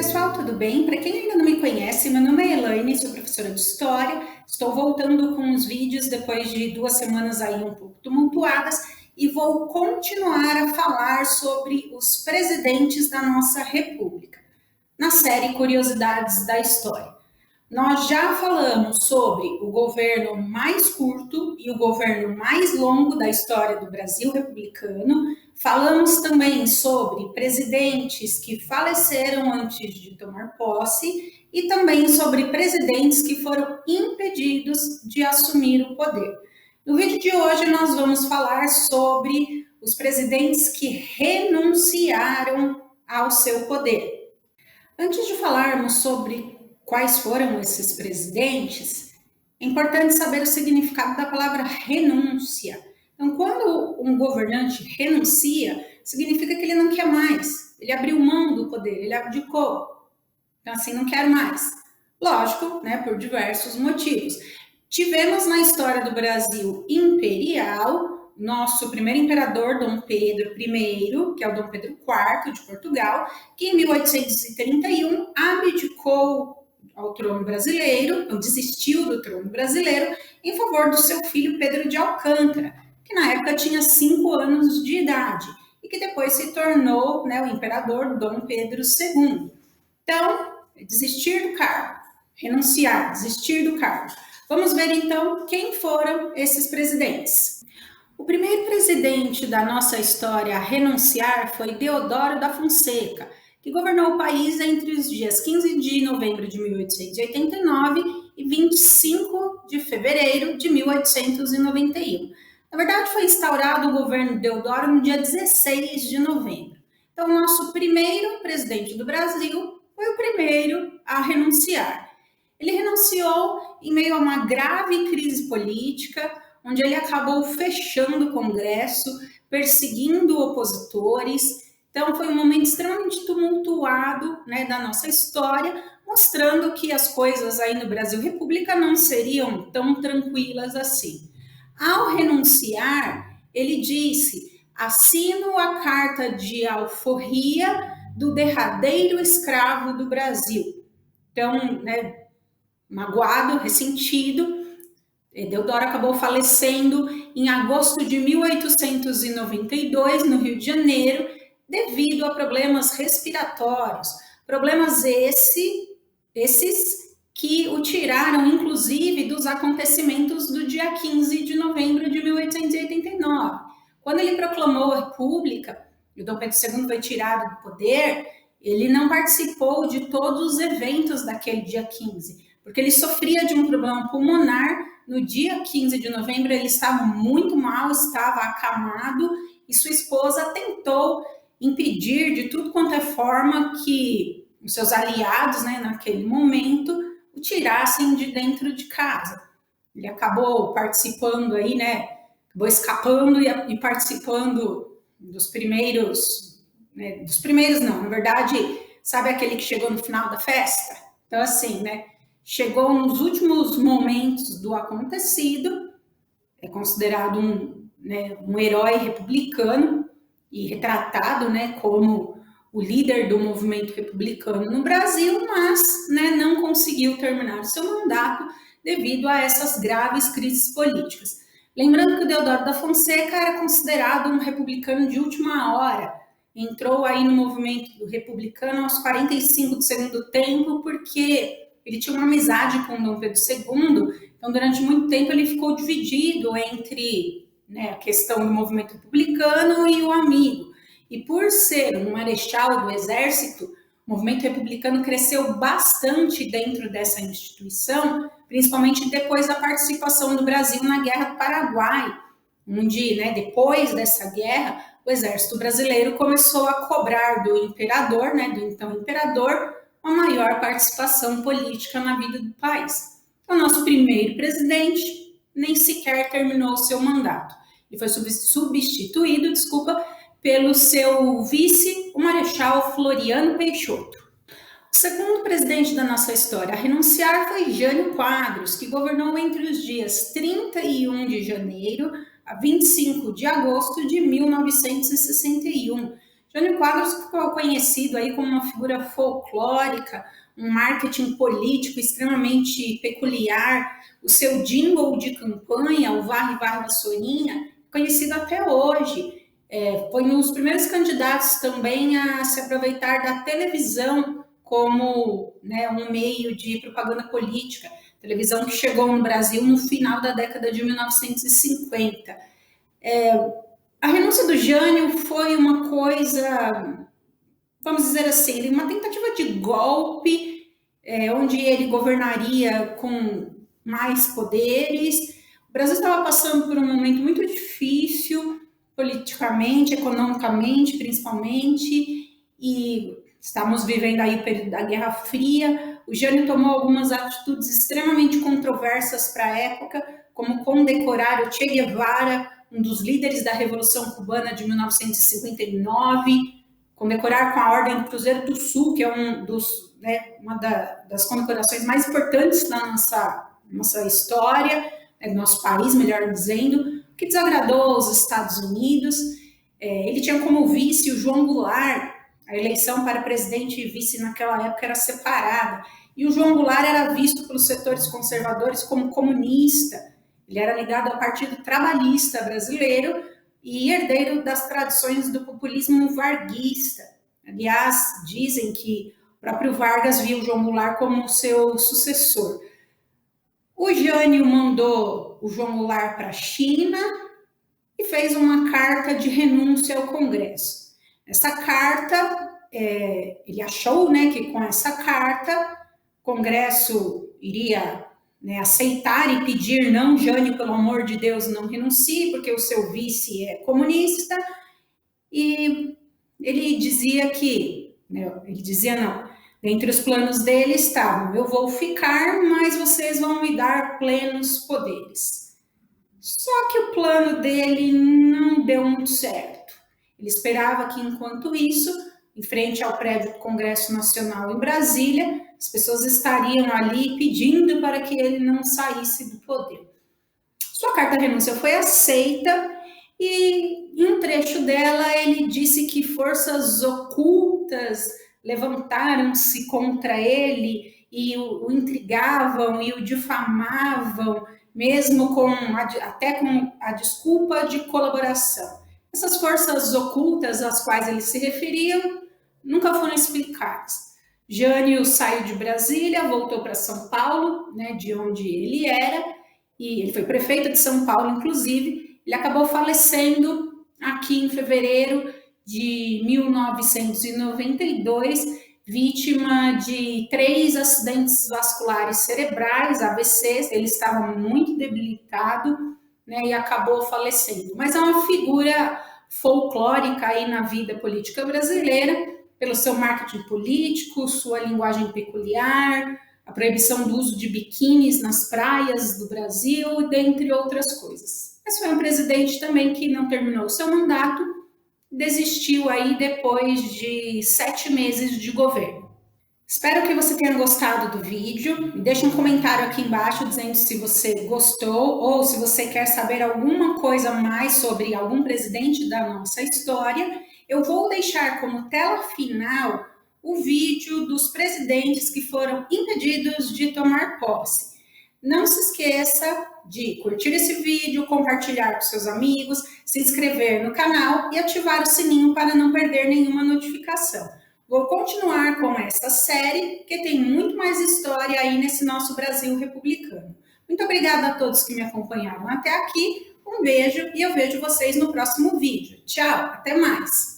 pessoal, tudo bem? Para quem ainda não me conhece, meu nome é Elaine, sou professora de História. Estou voltando com os vídeos depois de 2 semanas aí um pouco tumultuadas e vou continuar a falar sobre os presidentes da nossa República, na série Curiosidades da História. Nós já falamos sobre o governo mais curto e o governo mais longo da história do Brasil republicano. Falamos também sobre presidentes que faleceram antes de tomar posse e também sobre presidentes que foram impedidos de assumir o poder. No vídeo de hoje nós vamos falar sobre os presidentes que renunciaram ao seu poder. Antes de falarmos sobre quais foram esses presidentes, é importante saber o significado da palavra renúncia. Então, quando um governante renuncia, significa que ele não quer mais, ele abriu mão do poder, ele abdicou. Então, assim, não quero mais. Lógico, né, por diversos motivos. Tivemos na história do Brasil imperial, nosso primeiro imperador, Dom Pedro I, que é o Dom Pedro IV de Portugal, que em 1831 abdicou ao trono brasileiro, ou desistiu do trono brasileiro, em favor do seu filho Pedro de Alcântara, que na época tinha 5 anos de idade, e que depois se tornou, né, o imperador Dom Pedro II. Então, desistir do cargo, renunciar, desistir do cargo. Vamos ver então quem foram esses presidentes. O primeiro presidente da nossa história a renunciar foi Deodoro da Fonseca, que governou o país entre os dias 15 de novembro de 1889 e 25 de fevereiro de 1891. Na verdade, foi instaurado o governo Deodoro no dia 16 de novembro. Então, o nosso primeiro presidente do Brasil foi o primeiro a renunciar. Ele renunciou em meio a uma grave crise política, onde ele acabou fechando o Congresso, perseguindo opositores. Então, foi um momento extremamente tumultuado, né, da nossa história, mostrando que as coisas aí no Brasil República não seriam tão tranquilas assim. Ao renunciar, ele disse: assino a carta de alforria do derradeiro escravo do Brasil. Então, né, magoado, ressentido, Deodoro acabou falecendo em agosto de 1892, no Rio de Janeiro, devido a problemas respiratórios. Problemas esses que o tiraram, inclusive, dos acontecimentos do dia 15 de novembro de 1889. Quando ele proclamou a República, e o Dom Pedro II foi tirado do poder, ele não participou de todos os eventos daquele dia 15, porque ele sofria de um problema pulmonar. No dia 15 de novembro, ele estava muito mal, estava acamado, e sua esposa tentou impedir de tudo quanto é forma que os seus aliados, né, naquele momento, o tirassem de dentro de casa. Ele acabou participando aí, né, acabou escapando e participando dos primeiros não, na verdade, sabe aquele que chegou no final da festa? Então, assim, né, chegou nos últimos momentos do acontecido, é considerado um herói republicano e retratado, né, como o líder do movimento republicano no Brasil, mas, né, não conseguiu terminar o seu mandato devido a essas graves crises políticas. Lembrando que o Deodoro da Fonseca era considerado um republicano de última hora, entrou aí no movimento republicano aos 45 do segundo tempo, porque ele tinha uma amizade com Dom Pedro II, então durante muito tempo ele ficou dividido entre, né, a questão do movimento republicano e o amigo. E por ser um marechal do exército, o movimento republicano cresceu bastante dentro dessa instituição, principalmente depois da participação do Brasil na Guerra do Paraguai, onde, né, depois dessa guerra, o exército brasileiro começou a cobrar do imperador, né, do então imperador, uma maior participação política na vida do país. O nosso primeiro presidente nem sequer terminou o seu mandato. Ele foi substituído, pelo seu vice, o Marechal Floriano Peixoto. O segundo presidente da nossa história a renunciar foi Jânio Quadros, que governou entre os dias 31 de janeiro a 25 de agosto de 1961. Jânio Quadros ficou conhecido aí como uma figura folclórica, um marketing político extremamente peculiar. O seu jingle de campanha, o Varre, Varre, Vassourinha, conhecido até hoje. Foi um dos primeiros candidatos também a se aproveitar da televisão como, né, um meio de propaganda política. Televisão que chegou no Brasil no final da década de 1950. A renúncia do Jânio foi uma coisa, vamos dizer assim, uma tentativa de golpe, onde ele governaria com mais poderes. O Brasil estava passando por um momento muito difícil, politicamente, economicamente, principalmente, e estamos vivendo aí o período da Guerra Fria. O Jânio tomou algumas atitudes extremamente controversas para a época, como condecorar o Che Guevara, um dos líderes da Revolução Cubana de 1959, condecorar com a Ordem do Cruzeiro do Sul, que é uma das condecorações mais importantes da nossa história, do nosso país, melhor dizendo, que desagradou os Estados Unidos. Ele tinha como vice o João Goulart. A eleição para presidente e vice naquela época era separada, e o João Goulart era visto pelos setores conservadores como comunista. Ele era ligado ao Partido Trabalhista Brasileiro e herdeiro das tradições do populismo varguista. Aliás, dizem que o próprio Vargas viu o João Goulart como seu sucessor. O Jânio mandou o João Goulart para a China e fez uma carta de renúncia ao Congresso. Essa carta, ele achou, né, que com essa carta o Congresso iria, né, aceitar e pedir: não, Jânio, pelo amor de Deus, não renuncie, porque o seu vice é comunista. E ele dizia que, né, não, dentre os planos dele estavam: eu vou ficar, mas vocês vão me dar plenos poderes. Só que o plano dele não deu muito certo. Ele esperava que, enquanto isso, em frente ao prédio do Congresso Nacional em Brasília, as pessoas estariam ali pedindo para que ele não saísse do poder. Sua carta de renúncia foi aceita e, em um trecho dela, ele disse que forças ocultas levantaram-se contra ele e o intrigavam e o difamavam, mesmo até com a desculpa de colaboração. Essas forças ocultas às quais ele se referia nunca foram explicadas. Jânio saiu de Brasília, voltou para São Paulo, né, de onde ele era, e ele foi prefeito de São Paulo, inclusive. Ele acabou falecendo aqui em fevereiro de 1992, vítima de 3 acidentes vasculares cerebrais, AVCs. Ele estava muito debilitado, né, e acabou falecendo. Mas é uma figura folclórica aí na vida política brasileira, pelo seu marketing político, sua linguagem peculiar, a proibição do uso de biquínis nas praias do Brasil, dentre outras coisas. Mas foi um presidente também que não terminou o seu mandato, desistiu aí depois de 7 meses de governo. Espero que você tenha gostado do vídeo. Me deixe um comentário aqui embaixo dizendo se você gostou ou se você quer saber alguma coisa mais sobre algum presidente da nossa história. Eu vou deixar como tela final o vídeo dos presidentes que foram impedidos de tomar posse. Não se esqueça de curtir esse vídeo, compartilhar com seus amigos, se inscrever no canal e ativar o sininho para não perder nenhuma notificação. Vou continuar com essa série, que tem muito mais história aí nesse nosso Brasil republicano. Muito obrigada a todos que me acompanharam até aqui. Um beijo e eu vejo vocês no próximo vídeo. Tchau, até mais!